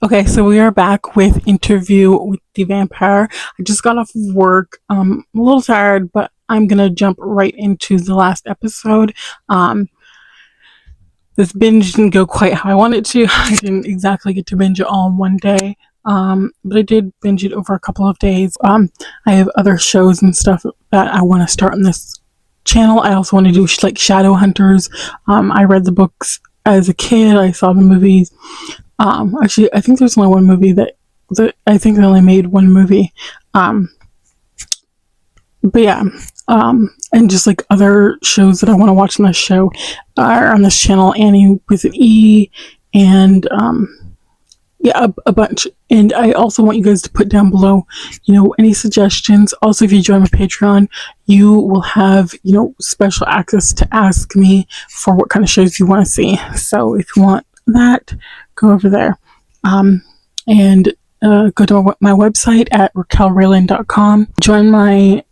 Okay, so we are back with Interview with the Vampire. I just got off of work. I'm a little tired, but I'm gonna jump right into the last episode. This binge didn't go quite how I wanted to. I didn't exactly get to binge it all in one day. But I did binge it over a couple of days. I have other shows and stuff that I want to start on this channel. I also want to do like Shadow Hunters. I read the books as a kid. I saw the movies. Actually, I think there's only one movie that I think they only made one movie. But yeah, and just like other shows that I want to watch on this show are on this channel, Annie with an E, and yeah, a bunch. And I also want you guys to put down below, any suggestions. Also, if you join my Patreon, you will have, special access to ask me for what kind of shows you want to see. So if you want that, go over there. And go to my website at raquelraelynn.com. Join my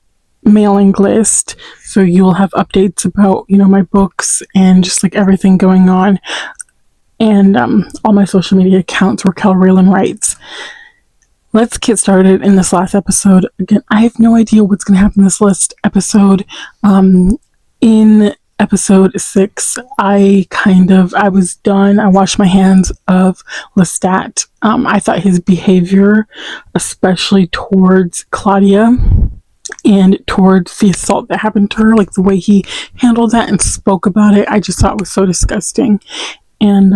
mailing list so you'll have updates about, my books and just like everything going on. And all my social media accounts, Raquel Raelynn Writes. Let's get started in this last episode. Again, I have no idea what's going to happen in this last episode. In episode 6, I was done. I washed my hands of Lestat. I thought his behavior, especially towards Claudia and towards the assault that happened to her, like the way he handled that and spoke about it, I just thought was so disgusting. And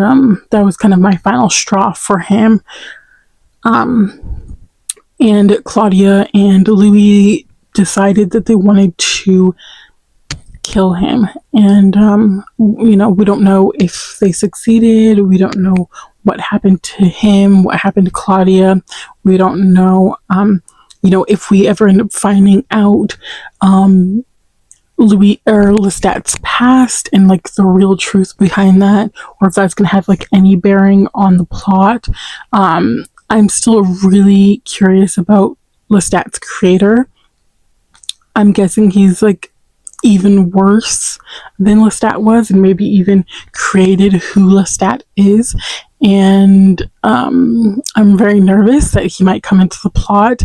that was kind of my final straw for him. And Claudia and Louis decided that they wanted to kill him. And, we don't know if they succeeded. We don't know what happened to him, what happened to Claudia. We don't know, if we ever end up finding out Louis or Lestat's past and like the real truth behind that, or if that's going to have like any bearing on the plot. I'm still really curious about Lestat's creator. I'm guessing he's like even worse than Lestat was, and maybe even created who Lestat is. And I'm very nervous that he might come into the plot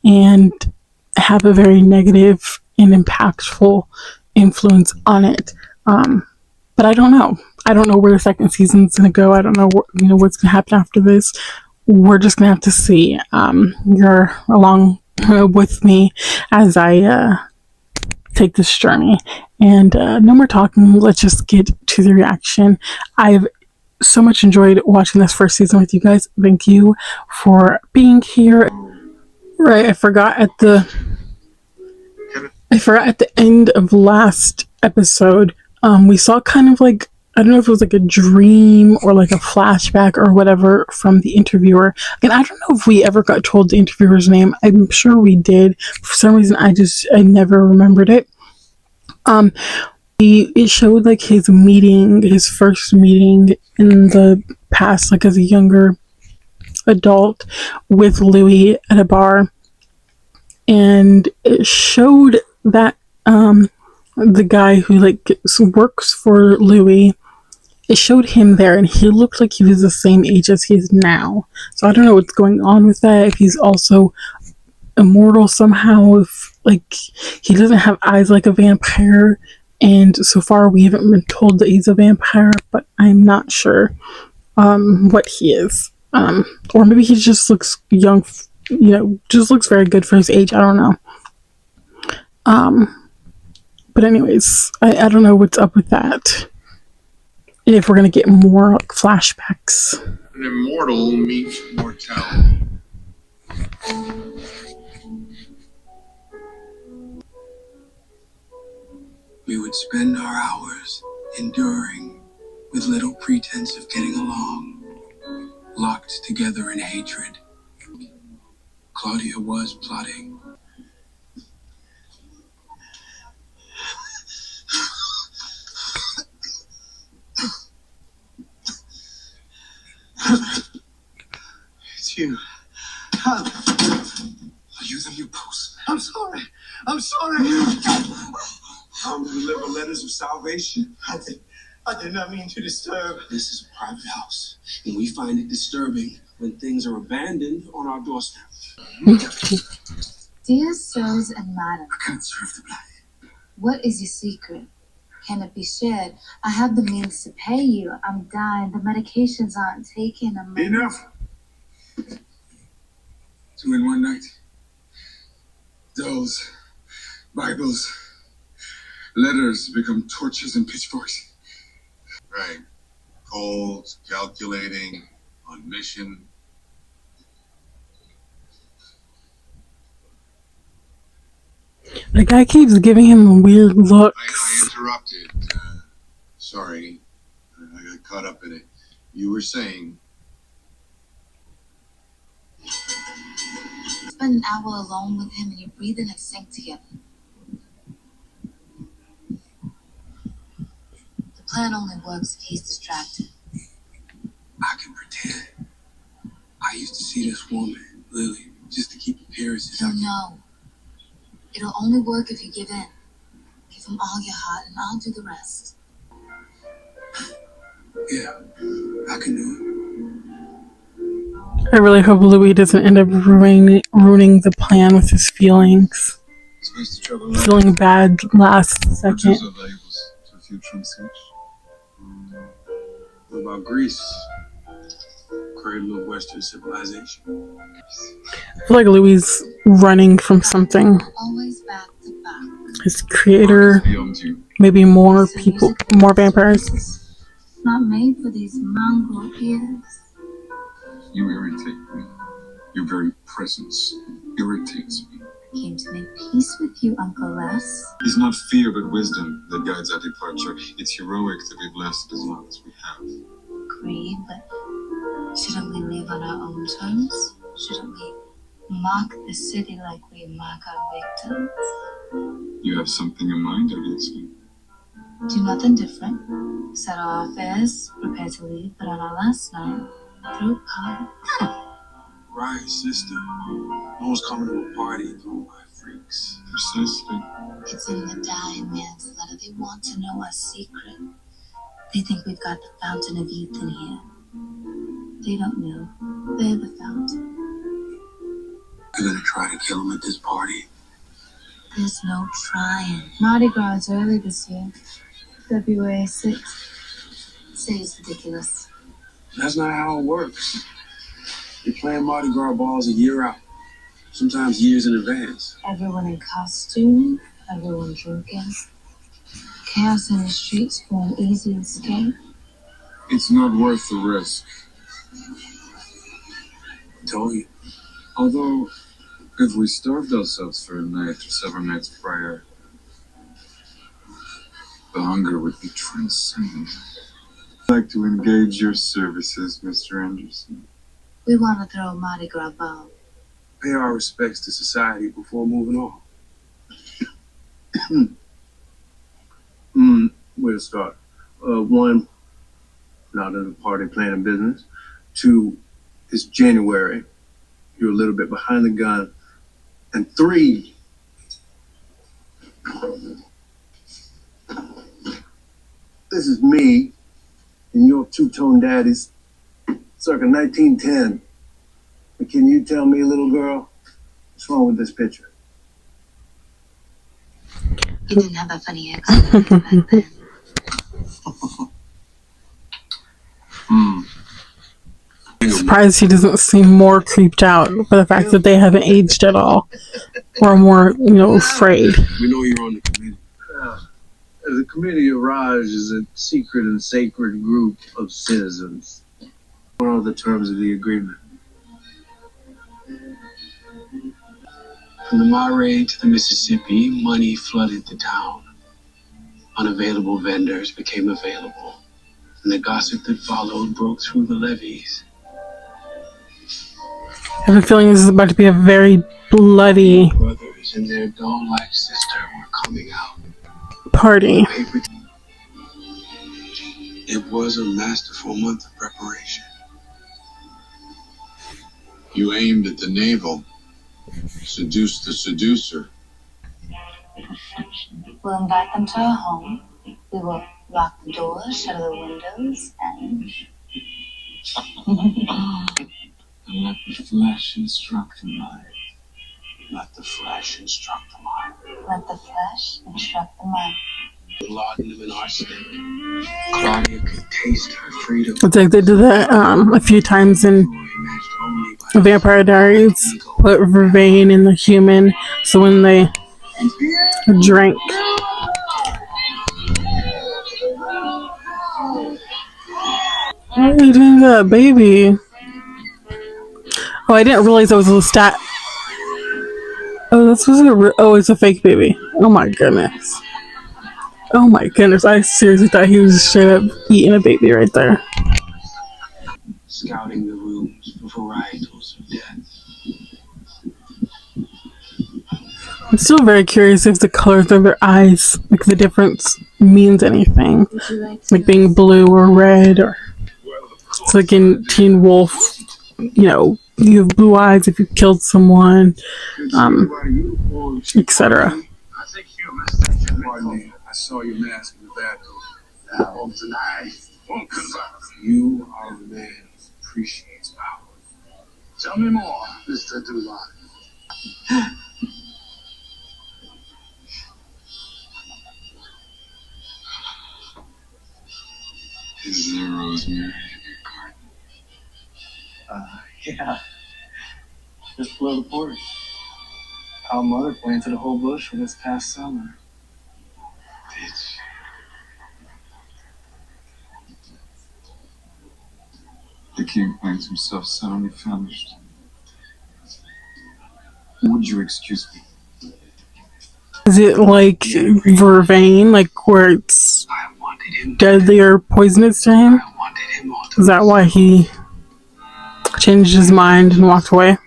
and have a very negative and impactful influence on it. But I don't know. I don't know where the second season's going to go. I don't know what's going to happen after this. We're just going to have to see. You're along with me as I take this journey. And no more talking. Let's just get to the reaction. I've so much enjoyed watching this first season with you guys. Thank you for being here. Right, I forgot at the end of last episode, we saw kind of like, I don't know if it was like a dream or like a flashback or whatever from the interviewer. And I don't know if we ever got told the interviewer's name. I'm sure we did. For some reason, I never remembered it. It showed like his first meeting in the past, like as a younger adult with Louis at a bar. And it showed that the guy who like works for Louis, it showed him there, and he looked like he was the same age as he is now. So I don't know what's going on with that, if he's also immortal somehow, if like he doesn't have eyes like a vampire, and so far we haven't been told that he's a vampire, but I'm not sure what he is. Or maybe he just looks young, just looks very good for his age. I don't know. But anyways, I don't know what's up with that. And if we're gonna get more like flashbacks. An immortal meets mortality. We would spend our hours enduring with little pretense of getting along, locked together in hatred. Claudia was plotting. It's you. Are you the new postman? I'm sorry. I'm sorry. Come to deliver letters of salvation. I did not mean to disturb. This is a private house, and we find it disturbing when things are abandoned on our doorstep. Dear sirs and madam, I can't serve the blind. what is your secret? Can it be shared? I have the means to pay you. I'm dying. The medications aren't taken. Enough! 2 in 1 night. Dolls, Bibles, letters become torches and pitchforks. Right. Cold, calculating, on mission. The guy keeps giving him weird I looks. interrupted. Sorry. I got caught up in it. You were saying. Spend an hour alone with him and you breathe in and sink together. The plan only works if he's distracted. I can pretend. I used to see this woman, Lily, just to keep appearances. He'll know. It'll only work if you give in. Give him all your heart and I'll do the rest. Yeah, I can do I really hope Louis doesn't end up ruining the plan with his feelings. Supposed to travel Feeling bad last second. Producer labels to future research. What about Greece? Cradle of Western civilization. I feel like Louis is running from something. Always back to back. His creator, Beyond you. maybe more people, more vampires. Not made for these mongrel ears. You irritate me. Your very presence irritates me. I came to make peace with you, Uncle Les. It's not fear but wisdom that guides our departure. It's heroic that we've lasted as long as we have. Agreed, but shouldn't we leave on our own terms? Shouldn't we mock the city like we mock our victims? You have something in mind, obviously. Do nothing different. Settle our affairs, prepare to leave, but on our last night, throw a party. Right, sister. No one's coming to a party thrown by freaks. Precisely. It's in the dying man's letter. They want to know our secret. They think we've got the fountain of youth in here. They don't know. They're the fountain. You're gonna try to kill him at this party? There's no trying. Mardi Gras is early this year. February 6th. Say it's ridiculous. That's not how it works. They plan Mardi Gras balls a year out, sometimes years in advance. Everyone in costume, everyone drinking. Chaos in the streets for an easy escape. It's not worth the risk. I told you. Although, if we starved ourselves for a night or several nights prior, the hunger would be transcendent. I'd like to engage your services, Mr. Anderson. We want to throw a Mardi Gras ball. Pay our respects to society before moving on. Where to start? One, not in the party planning business. Two, it's January. You're a little bit behind the gun. And three, this is me and your two-tone daddies, circa 1910. But can you tell me, little girl, what's wrong with this picture? You didn't have a funny accent back then. Surprised he doesn't seem more creeped out by the fact that they haven't aged at all, or more, afraid. We know you're on the committee. The Committee of Raj is a secret and sacred group of citizens. What are the terms of the agreement? From the Murray to the Mississippi, money flooded the town. Unavailable vendors became available, and the gossip that followed broke through the levees. I have a feeling this is about to be a very bloody Brothers and their doll-like sister were coming out. party. It was a masterful month of preparation. You aimed at the navel. Seduced the seducer. We'll invite them to our home. We will lock the doors, shutter the windows, and Let the flesh instruct the mind. Let the flesh instruct the mind. Let the flesh instruct the mind. Laudanum and arsenic. Claudia could taste her freedom. It's like they did that a few times in Vampire Diaries. Put vervain in the human, so when they drink, why are you doing that, baby? Oh, I didn't realize that was Lestat. Oh, this was it's a fake baby. Oh my goodness. Oh my goodness, I seriously thought he was straight up eating a baby right there. Scouting the rooms for varietals of death. I'm still very curious if the colors of their eyes, like the difference, means anything. Like being blue or red, or it's like in Teen Wolf, you have blue eyes if you killed someone, etc. I saw your mask in the bathroom. You are a man who appreciates power. Tell me more, Mr. Dulon. Is there rosemary in your garden? Yeah. Just below the porch. Our mother planted a whole bush for this past summer. Bitch. The king finds himself suddenly famished. Would you excuse me? Is it like vervain, like where it's deadly or poisonous to him? Is that why he changed his mind and walked away?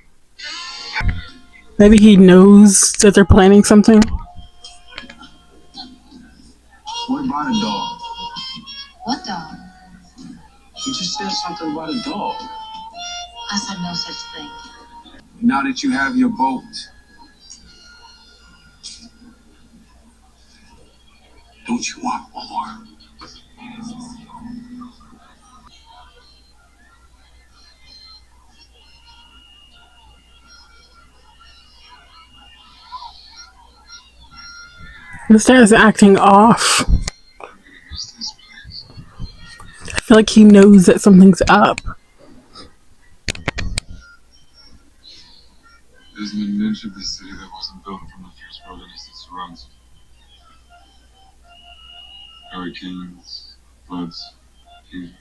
Maybe he knows that they're planning something. What about a dog? What dog? You just said something about a dog. I said no such thing. Now that you have your boat, don't you want more? Lestat is acting off. I feel like he knows that something's up. There's an inch of this city that wasn't built from the fierce wilderness that surrounds it. Hurricanes, floods, fevers.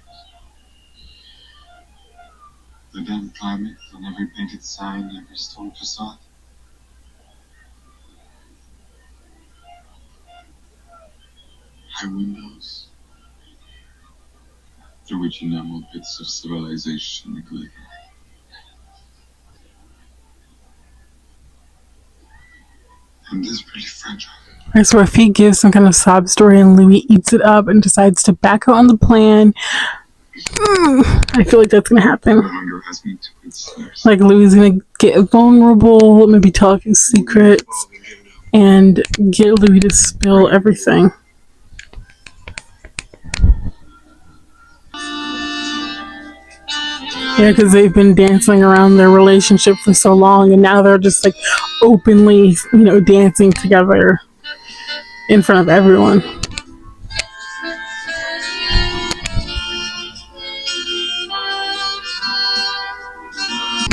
The damn climate on every painted sign, every stone facade. High windows, through which enameled bits of civilization glitter. And this pretty fragile. So if he gives some kind of sob story and Louis eats it up and decides to back out on the plan, I feel like that's gonna happen. The hunger has me to its snares. Like Louis is gonna get vulnerable, maybe tell a few secrets, and get Louis to spill everything. Yeah, because they've been dancing around their relationship for so long, and now they're just like openly, dancing together in front of everyone.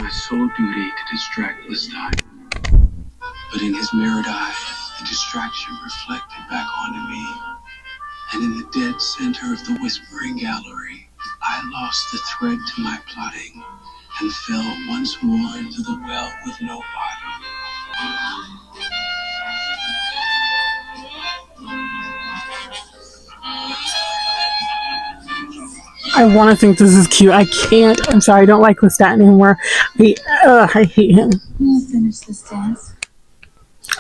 My sole duty to distract Lestat. But in his mirrored eye, the distraction reflected back onto me. And in the dead center of the whispering gallery, I lost the thread to my plotting and fell once more into the well with no bottom. I want to think this is cute. I can't. I'm sorry. I don't like Lestat anymore. I hate him. We'll finish this dance.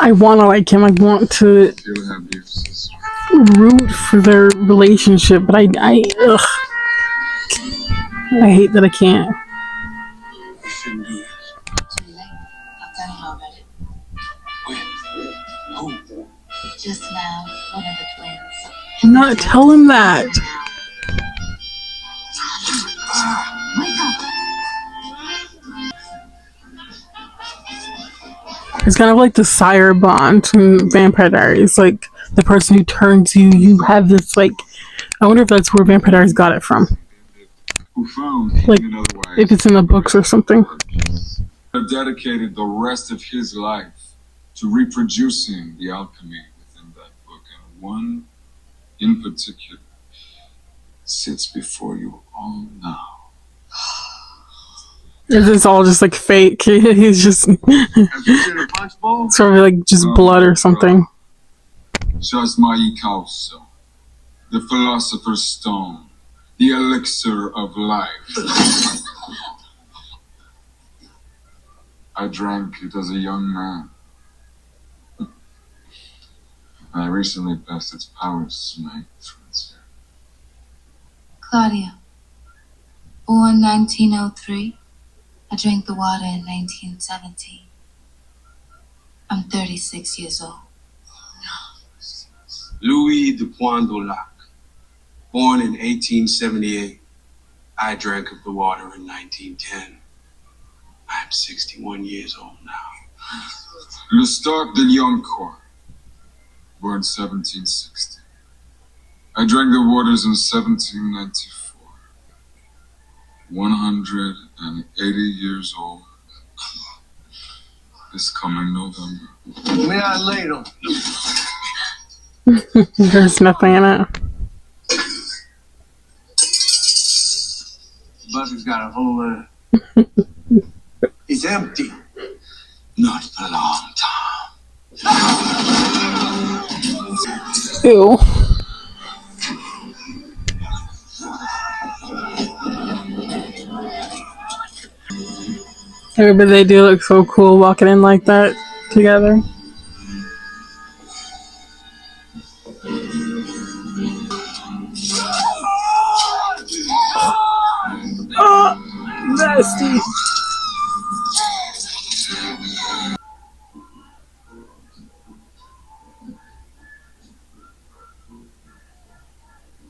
I want to like him. I want to You'll have your sister. root for their relationship, but I hate that I can't. You shouldn't do this. Too late. I've done it already. When? Who? Just now, one of the twins. Do not tell him that. Wake up! It's kind of like the sire bond from Vampire Diaries. Like, the person who turns you, you have this, like, I wonder if that's where Vampire Diaries got it from. Who found Like, even otherwise if it's in the books or something. dedicated the rest of his life to reproducing the alchemy within that book, and one in particular sits before you all now. Is this all just like fake? He's just Have you seen a punch bowl? sort of like just blood or something. Shazmai Kausa, the Philosopher's Stone, the elixir of life. I drank it as a young man. I recently passed its powers to my friends. Claudia, born 1903. I drank the water in 1917. I'm 36 years old. Louis de Poindolac, born in 1878. I drank of the water in 1910. I'm 61 years old now. Lestat de Lioncourt, born 1760. I drank the waters in 1794. 180 years old. This coming November. Me I laid him. There's nothing in it. Buzzard's got a hole in it. It's empty. Not for a long time. Ew. But they do look so cool walking in like that together. Oh, nasty.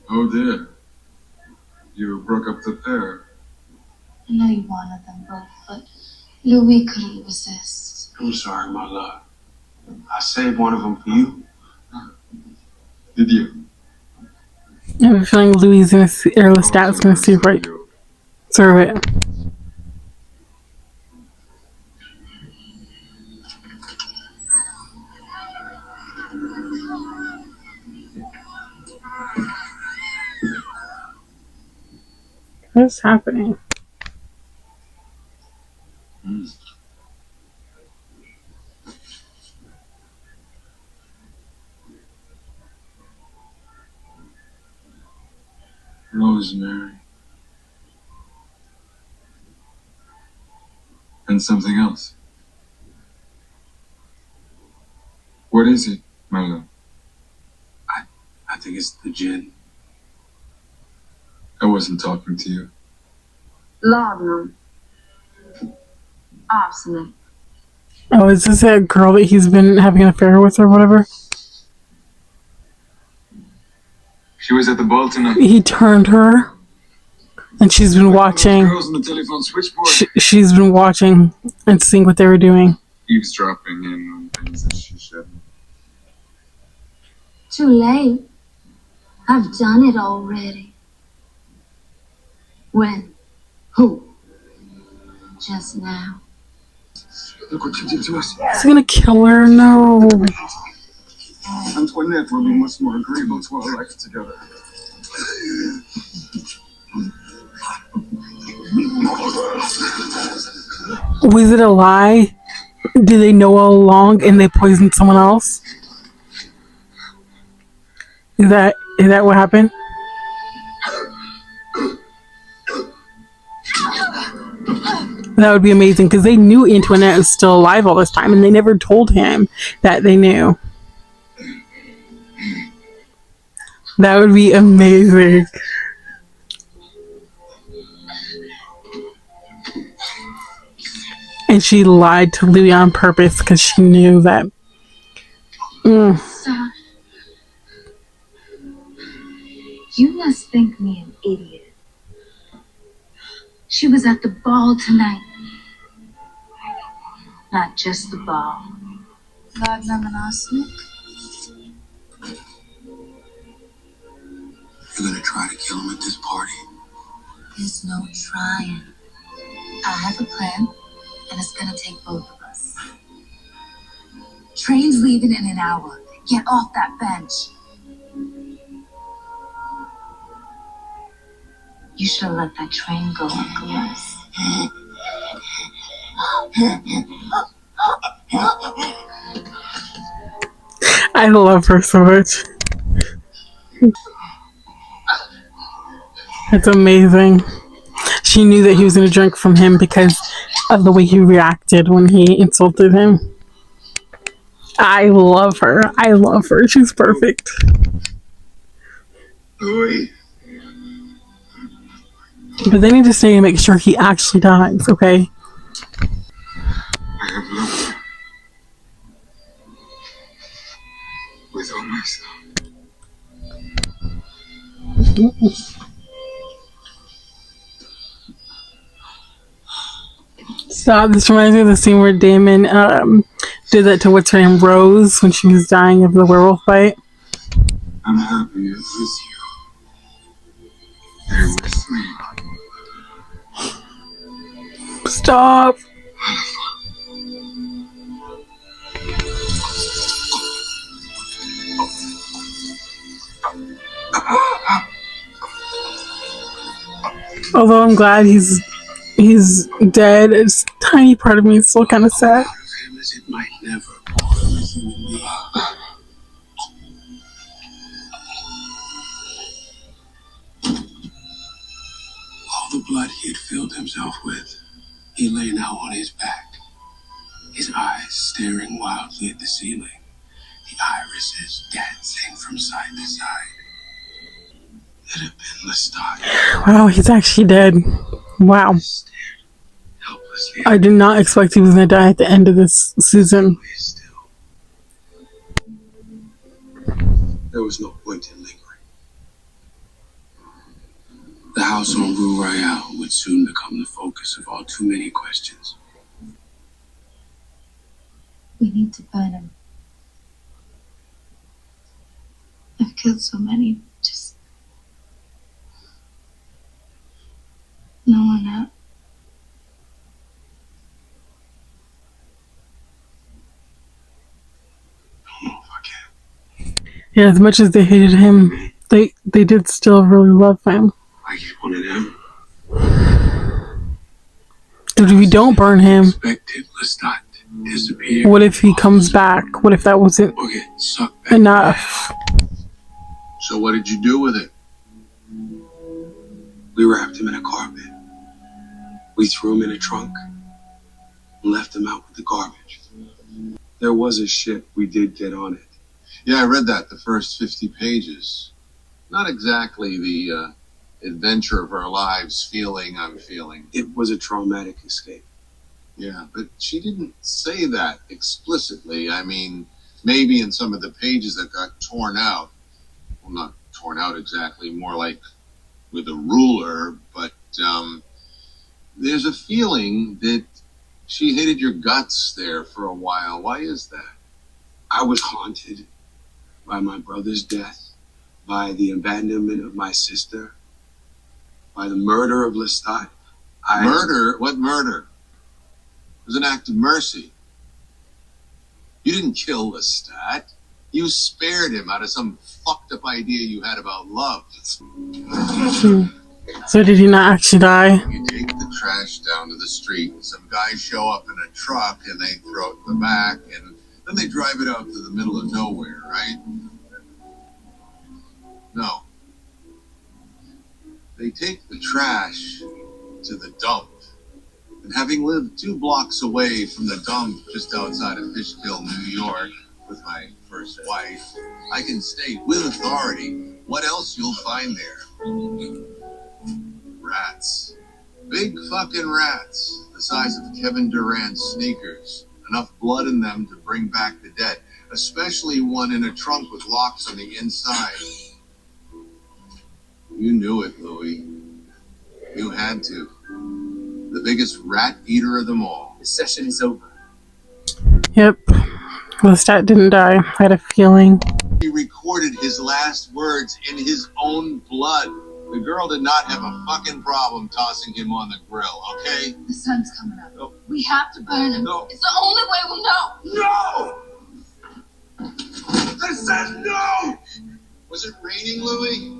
Oh dear. You broke up the pair. I know you wanted them both, but Louis couldn't resist. I'm sorry, my love. I saved one of them for you. Did you? I have a feeling Louis is gonna see, or Lestat's gonna see right through it. What's happening? Rosemary. And something else. What is it, my love? I think it's the gin. I wasn't talking to you. Laudanum. Arsenic. Oh, is this a girl that he's been having an affair with or whatever? She was at the ball tonight. He turned her, and she's been watching. Girls on the telephone switchboard. She's been watching and seeing what they were doing. Eavesdropping in on things that she shouldn't. Too late. I've done it already. When? Who? Just now. Look what you did to us. Is he gonna kill her? No. Antoinette will be much more agreeable to our life together. Was it a lie? Did they know all along and they poisoned someone else? Is that what happened? That would be amazing because they knew Antoinette was still alive all this time and they never told him that they knew. That would be amazing. And she lied to Louis on purpose because she knew that. Son, you must think me an idiot. She was at the ball tonight. Not just the ball. Laudanum and arsenic. You're gonna try to kill him at this party? There's no trying. I have a plan, and it's gonna take both of us. Train's leaving in an hour. Get off that bench. You should have let that train go, Uncle Les. I love her so much. It's amazing. She knew that he was going to drink from him because of the way he reacted when he insulted him. I love her. I love her. She's perfect. Louis. But they need to stay and make sure he actually dies, okay? I have loved you with all my soul. Stop. This reminds me of the scene where Damon did that to what's her name, Rose, when she was dying of the werewolf bite. I'm happy it's with you. They're with me. Stop. Although I'm glad he's dead, it's a tiny part of me is still kind of sad. Him as it might never part of a human being. All the blood he had filled himself with, he lay now on his back, his eyes staring wildly at the ceiling, the irises dancing from side to side. It had been Lestat. Wow, he's actually dead. Wow. Helplessly. I did not expect he was going to die at the end of this season. Still. There was no point in lingering. The house on Rue Royale would soon become the focus of all too many questions. We need to burn him. I've killed so many. Just no one out. I don't know if I can. Yeah, as much as they hated him, they did still really love him. I get one of them. Dude, if we don't burn him, Expected Lestat to disappear. what if he comes back? What if that wasn't Or get sucked back. enough? So what did you do with it? We wrapped him in a carpet. We threw him in a trunk and left him out with the garbage. There was a ship. We did get on it. Yeah, I read that, the first 50 pages. Not exactly the adventure of our lives feeling I'm feeling. It was a traumatic escape. Yeah, but she didn't say that explicitly. I mean, maybe in some of the pages that got torn out. Well, not torn out exactly, more like with a ruler, but there's a feeling that she hated your guts there for a while. Why is that? I was haunted by my brother's death, by the abandonment of my sister, by the murder of Lestat. Murder? What murder? It was an act of mercy. You didn't kill Lestat. You spared him out of some fucked up idea you had about love. So did he not actually die? You take the trash down to the street, and some guys show up in a truck and they throw it in the back, and then they drive it out to the middle of nowhere, right? No. They take the trash to the dump. And having lived 2 blocks away from the dump just outside of Fishkill, New York, with my first wife, I can state with authority what else you'll find there. Rats. Big fucking rats, the size of Kevin Durant's sneakers. Enough blood in them to bring back the dead, especially one in a trunk with locks on the inside. You knew it, Louis. You had to. The biggest rat eater of them all. The session is over. Yep. Lestat didn't die. I had a feeling. He recorded his last words in his own blood. The girl did not have a fucking problem tossing him on the grill, okay? The sun's coming up. No. We have to burn him. No. It's the only way we'll know. No! I said no! Was it raining, Louis?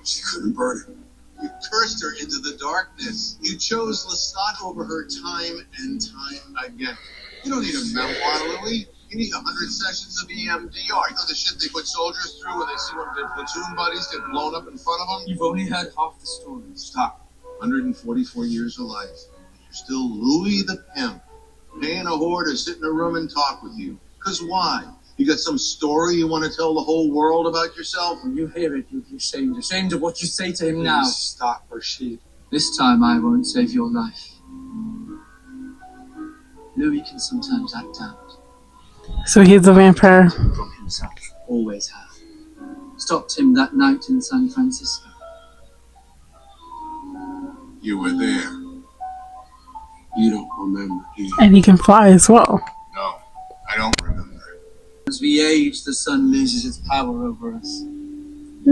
She couldn't burn him. You cursed her into the darkness. You chose Lestat over her time and time again. You don't need a memoir, Louis. You need 100 sessions of EMDR. You know the shit they put soldiers through when they see one of their platoon buddies get blown up in front of them? You've only heard half the story. Stop. 144 years of life. You're still Louis the pimp, paying a whore to sit in a room and talk with you. Because why? You got some story you want to tell the whole world about yourself? When you hear it, you'll be ashamed. Ashamed of what you say to him now. Please stop, Rashid. This time I won't save your life. Louis can sometimes act out. So he's a vampire. From himself. Always have. Stopped him that night in San Francisco. You were there. You don't remember, do you? And he can fly as well. No, I don't remember. As we age, the sun loses its power over us.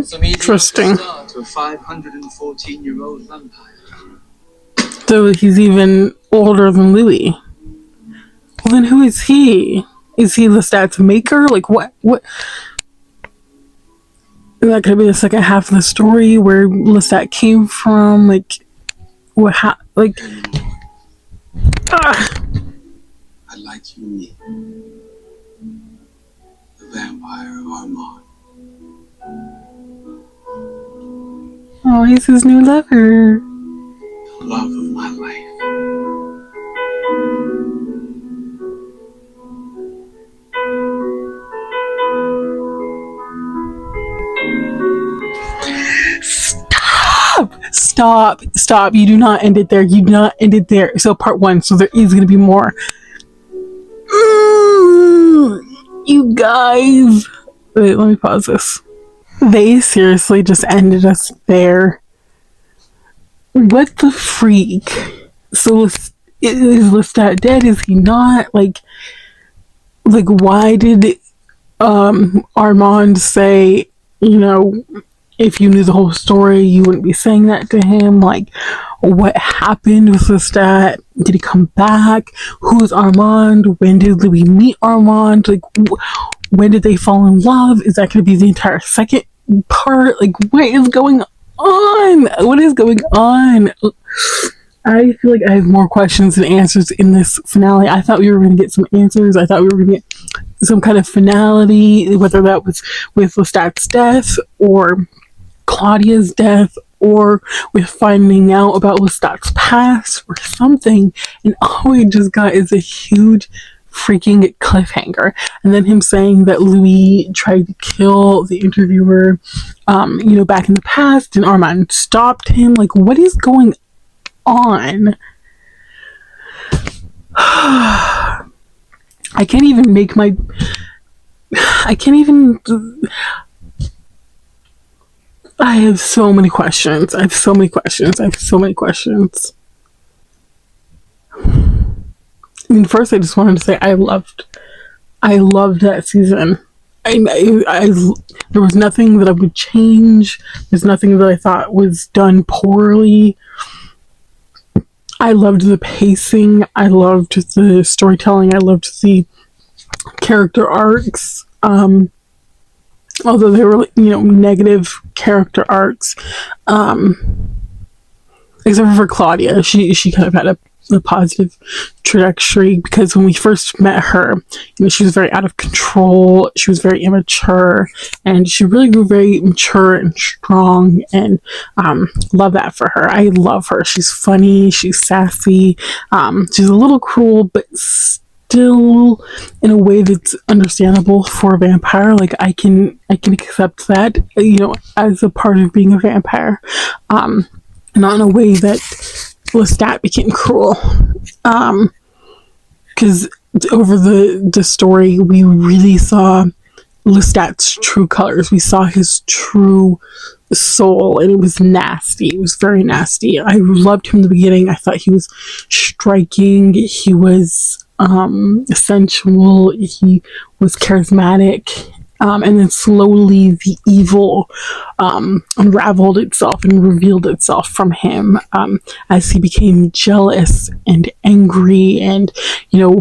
Some Interesting. To a 514-year-old vampire. So he's even older than Louis. Well, then who is he? Is he Lestat's maker? Like, what? Is that going to be the second half of the story where Lestat came from? Like, what? Like, I'd like you to meet the vampire of Armand. oh, he's his new lover. The love of my life. Stop. You do not end it there. You do not end it there. So part one. So there is going to be more. You guys. Wait, let me pause this. They seriously just ended us there. What the freak? So is Lestat dead? Is he not? Like why did Armand say, if you knew the whole story, you wouldn't be saying that to him? Like, what happened with Lestat? Did he come back? Who is Armand? When did Louis meet Armand? Like, when did they fall in love? Is that going to be the entire second part? Like, what is going on? What is going on? I feel like I have more questions than answers in this finale. I thought we were going to get some answers. I thought we were going to get some kind of finality, whether that was with Lestat's death or Claudia's death, or with finding out about Lestat's past or something. And all we just got is a huge freaking cliffhanger. And then him saying that Louis tried to kill the interviewer, back in the past, and Armand stopped him. Like, what is going on? I can't even I have so many questions. First, I just wanted to say I loved that season. There was nothing that I would change. There's nothing that I thought was done poorly. I loved the pacing. I loved the storytelling. I loved the character arcs. Although they were, negative character arcs. Except for Claudia. She kind of had a positive trajectory, because when we first met her, she was very out of control. She was very immature, and she really grew very mature and strong, and love that for her. I love her. She's funny. She's sassy. She's a little cruel, but still in a way that's understandable for a vampire. Like, I can accept that, as a part of being a vampire. Not in a way that Lestat became cruel. Because over the story, we really saw Lestat's true colors. We saw his true soul, and it was nasty. It was very nasty. I loved him in the beginning. I thought he was striking. He was sensual, he was charismatic, and then slowly the evil unraveled itself and revealed itself from him, as he became jealous and angry and,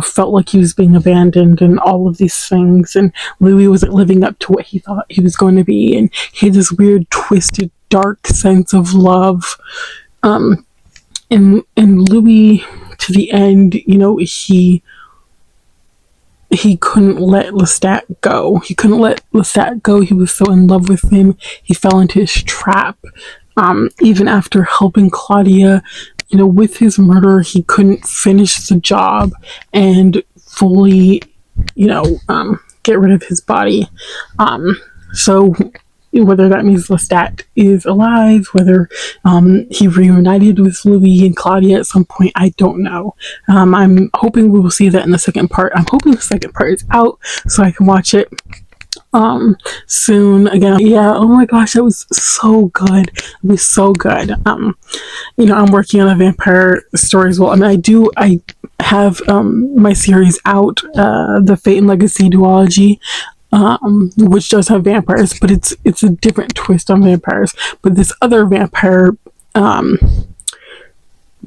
felt like he was being abandoned and all of these things. And Louis wasn't living up to what he thought he was going to be. And he had this weird, twisted, dark sense of love. And Louis, to the end, he couldn't let Lestat go. He couldn't let Lestat go. He was so in love with him. He fell into his trap. Even after helping Claudia, with his murder, he couldn't finish the job and fully, get rid of his body. So whether that means Lestat is alive, whether he reunited with Louis and Claudia at some point, I don't know. I'm hoping we will see that in the second part. I'm hoping the second part is out so I can watch it soon again. Yeah, oh my gosh, that was so good. It was so good. I'm working on a vampire story as well. I have my series out, the Fate and Legacy duology, which does have vampires, but it's a different twist on vampires. But this other vampire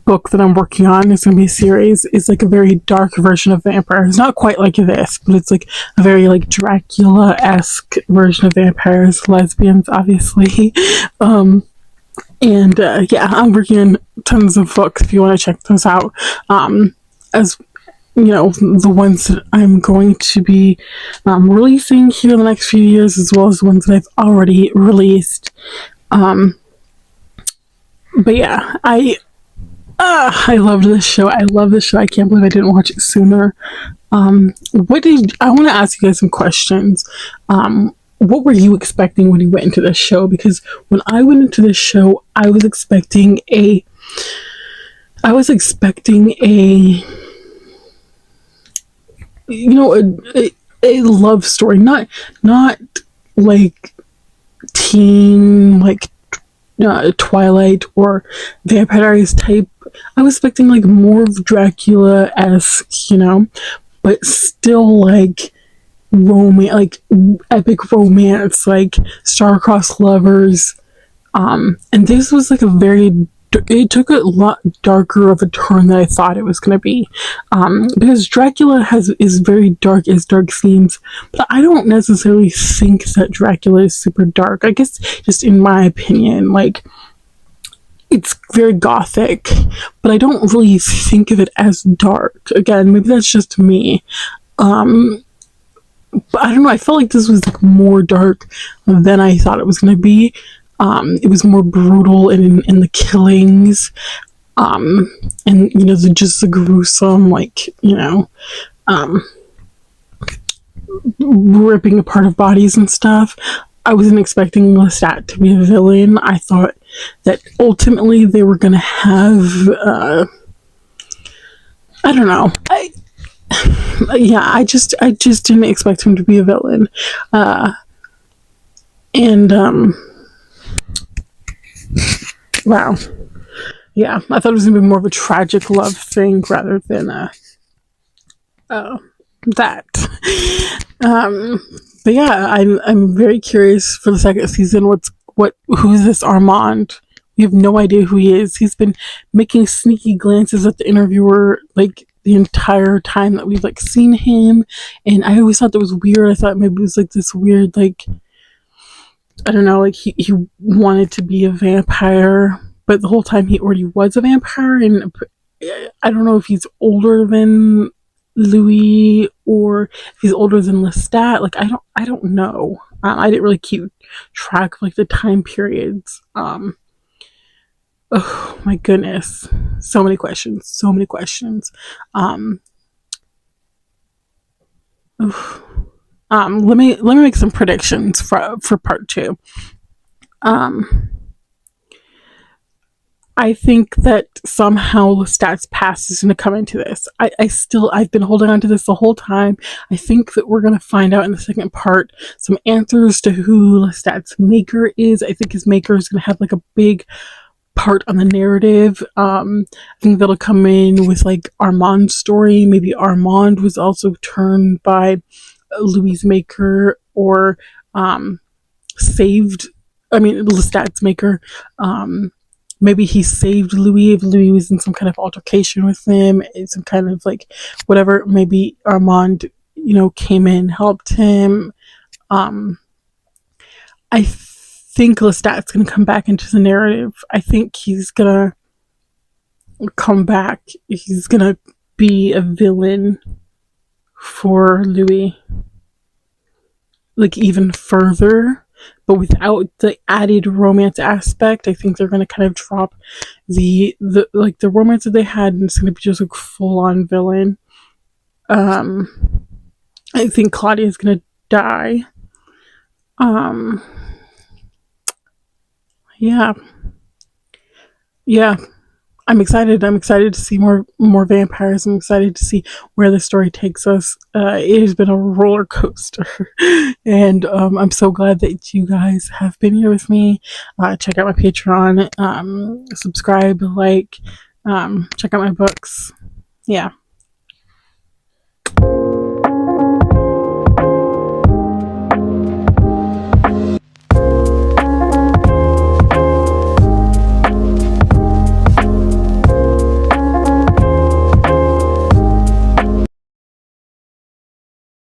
book that I'm working on is going to be a series. It's like a very dark version of vampires. Not quite like this, but it's like a very like Dracula-esque version of vampires, lesbians, obviously. I'm working on tons of books if you want to check those out. As the ones that I'm going to be releasing here in the next few years, as well as the ones that I've already released. But yeah, I loved this show. I love this show. I can't believe I didn't watch it sooner. I want to ask you guys some questions. What were you expecting when you went into this show? Because when I went into this show, I was expecting a love story, not like teen, like Twilight or Vampire Diaries type. I was expecting like more of Dracula-esque, but still like romance, like epic romance, like star-crossed lovers. And this was like it took a lot darker of a turn than I thought it was going to be, because Dracula is very dark, as dark themes, but I don't necessarily think that Dracula is super dark. I guess just in my opinion, like it's very gothic, but I don't really think of it as dark. Again, maybe that's just me. But I don't know. I felt like this was like more dark than I thought it was going to be. It was more brutal in the killings, and just the gruesome, like ripping apart of bodies and stuff. I wasn't expecting Lestat to be a villain. I thought that ultimately they were gonna have I don't know. I just didn't expect him to be a villain. Wow. Yeah, I thought it was gonna be more of a tragic love thing rather than that. But yeah, I'm very curious for the second season. Who's this Armand? We have no idea who he is. He's been making sneaky glances at the interviewer like the entire time that we've like seen him, and I always thought that was weird. I thought maybe it was like this weird, like, I don't know, like he wanted to be a vampire, but the whole time he already was a vampire. And I don't know if he's older than Louis or if he's older than Lestat. Like I don't know. I didn't really keep track of like the time periods. Oh my goodness, so many questions. Let me make some predictions for part 2. I think that somehow Lestat's past is going to come into this. I've been holding on to this the whole time. I think that we're going to find out in the second part some answers to who Lestat's maker is. I think his maker is going to have like a big part on the narrative. I think that'll come in with like Armand's story. Maybe Armand was also turned by Louis' maker, or saved. I mean, Lestat's maker. Maybe he saved Louis if Louis was in some kind of altercation with him, some kind of like whatever. Maybe Armand, came in, helped him. I think Lestat's gonna come back into the narrative. I think he's gonna come back. He's gonna be a villain for Louis, like even further, but without the added romance aspect. I think they're gonna kind of drop the romance that they had, and it's gonna be just like full on villain. I think Claudia is gonna die. Yeah, yeah. I'm excited. I'm excited to see more vampires. I'm excited to see where the story takes us. It has been a roller coaster, and I'm so glad that you guys have been here with me. Check out my Patreon. Subscribe, like, check out my books. Yeah.